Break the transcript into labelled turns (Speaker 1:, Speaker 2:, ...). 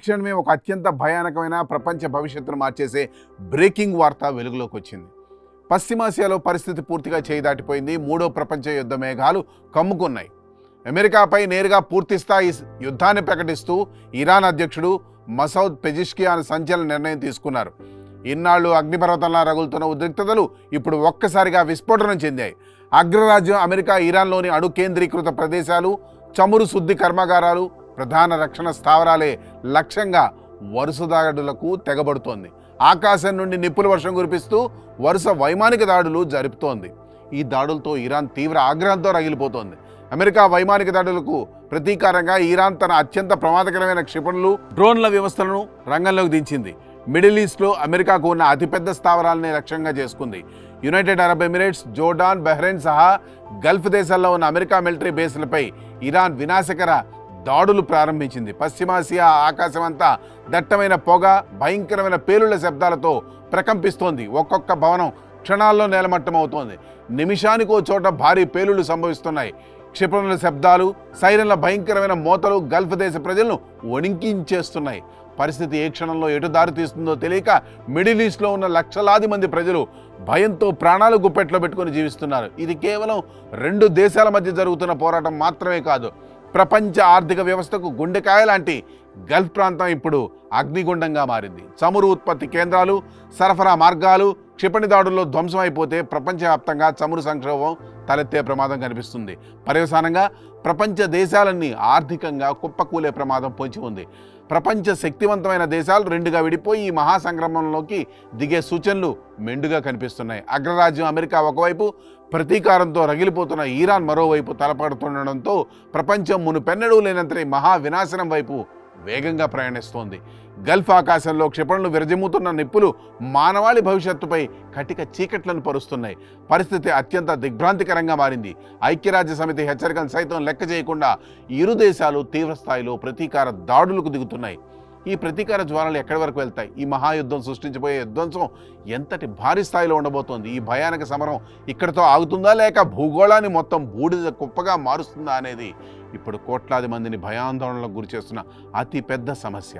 Speaker 1: తక్షణమే ఒక అత్యంత భయానకమైన ప్రపంచ భవిష్యత్తును మార్చేసే బ్రేకింగ్ వార్త వెలుగులోకి వచ్చింది. పశ్చిమాసియాలో పరిస్థితి పూర్తిగా చేయి దాటిపోయింది. మూడో ప్రపంచ యుద్ధ మేఘాలు కమ్ముకున్నాయి. అమెరికాపై నేరుగా పూర్తిస్థాయి యుద్ధాన్ని ప్రకటిస్తూ ఇరాన్ అధ్యక్షుడు మసౌద్ పెజిష్కియాన్ సంచలన నిర్ణయం తీసుకున్నారు. ఇన్నాళ్లు అగ్నిపర్వతంలా రగులుతున్న ఉద్రిక్తతలు ఇప్పుడు ఒక్కసారిగా విస్ఫోటనం చెందాయి. అగ్రరాజ్యం అమెరికా ఇరాన్లోని అణు కేంద్రీకృత ప్రదేశాలు, చమురు శుద్ధి కర్మాగారాలు, ప్రధాన రక్షణ స్థావరాలే లక్ష్యంగా వరుస దాడులకు తెగబడుతోంది. ఆకాశం నుండి నిప్పుల వర్షం కురిపిస్తూ వరుస వైమానిక దాడులు జరుపుతోంది. ఈ దాడులతో ఇరాన్ తీవ్ర ఆగ్రహంతో రగిలిపోతోంది. అమెరికా వైమానిక దాడులకు ప్రతీకారంగా ఇరాన్ తన అత్యంత ప్రమాదకరమైన క్షిపణులు, డ్రోన్ల వ్యవస్థలను రంగంలోకి దించింది. మిడిల్ ఈస్ట్లో అమెరికాకు ఉన్న అతిపెద్ద స్థావరాలని లక్ష్యంగా చేసుకుంది. United Arab Emirates, Jordan, Bahrain సహా గల్ఫ్ దేశాల్లో ఉన్న అమెరికా మిలిటరీ బేస్లపై ఇరాన్ వినాశకర దాడులు ప్రారంభించింది. పశ్చిమాసియా ఆకాశమంతా దట్టమైన పొగ, భయంకరమైన పేలుళ్ల శబ్దాలతో ప్రకంపిస్తోంది. ఒక్కొక్క భవనం క్షణాల్లో నేలమట్టమవుతోంది. నిమిషానికో చోట భారీ పేలుళ్లు సంభవిస్తున్నాయి. క్షిపణుల శబ్దాలు, సైరన్ల భయంకరమైన మోతలు గల్ఫ్ దేశ ప్రజలను వణికించేస్తున్నాయి. పరిస్థితి ఏ క్షణంలో ఎటు దారి తీస్తుందో తెలియక మిడిల్ ఈస్ట్లో ఉన్న లక్షలాది మంది ప్రజలు భయంతో ప్రాణాలు గుప్పెట్లో పెట్టుకుని జీవిస్తున్నారు. ఇది కేవలం రెండు దేశాల మధ్య జరుగుతున్న పోరాటం మాత్రమే కాదు. ప్రపంచ ఆర్థిక వ్యవస్థకు గుండెకాయ లాంటి గల్ఫ్ ప్రాంతం ఇప్పుడు అగ్నిగుండంగా మారింది. చమురు ఉత్పత్తి కేంద్రాలు, సరఫరా మార్గాలు క్షిపణి దాడుల్లో ధ్వంసమైపోతే ప్రపంచవ్యాప్తంగా చమురు సంక్షోభం తలెత్తే ప్రమాదం కనిపిస్తుంది. పర్యవసానంగా ప్రపంచ దేశాలన్నీ ఆర్థికంగా కుప్పకూలే ప్రమాదం పొంచి ఉంది. ప్రపంచ శక్తివంతమైన దేశాలు రెండుగా విడిపోయి ఈ మహాసంగ్రామంలోకి దిగే సూచనలు మెండుగా కనిపిస్తున్నాయి. అగ్రరాజ్యం అమెరికా ఒకవైపు, ప్రతీకారంతో రగిలిపోతున్న ఇరాన్ మరోవైపు తలపడుతుండడంతో ప్రపంచం మునుపెన్నడూ లేనంతటి మహా వినాశనం వైపు వేగంగా ప్రయాణిస్తోంది. గల్ఫ్ ఆకాశంలో క్షిపణులు విరజిమ్ముతున్న నిప్పులు మానవాళి భవిష్యత్తుపై కటిక చీకట్లను పరుస్తున్నాయి. పరిస్థితి అత్యంత దిగ్భ్రాంతికరంగా మారింది. ఐక్యరాజ్య సమితి హెచ్చరికలను సైతం లెక్క చేయకుండా ఇరు దేశాలు తీవ్రస్థాయిలో ప్రతీకార దాడులకు దిగుతున్నాయి. ఈ ప్రతీకార జ్వాలలు ఎక్కడి వరకు వెళ్తాయి? ఈ మహాయుద్ధం సృష్టించబోయే విధ్వంసం ఎంతటి భారీ స్థాయిలో ఉండబోతోంది? ఈ భయానక సమరం ఇక్కడితో ఆగుతుందా, లేక భూగోళాన్ని మొత్తం బూడిద కుప్పగా మారుస్తుందా అనేది ఇప్పుడు కోట్లాది మందిని భయాందోళనలకు గురి చేస్తున్న అతి పెద్ద సమస్య.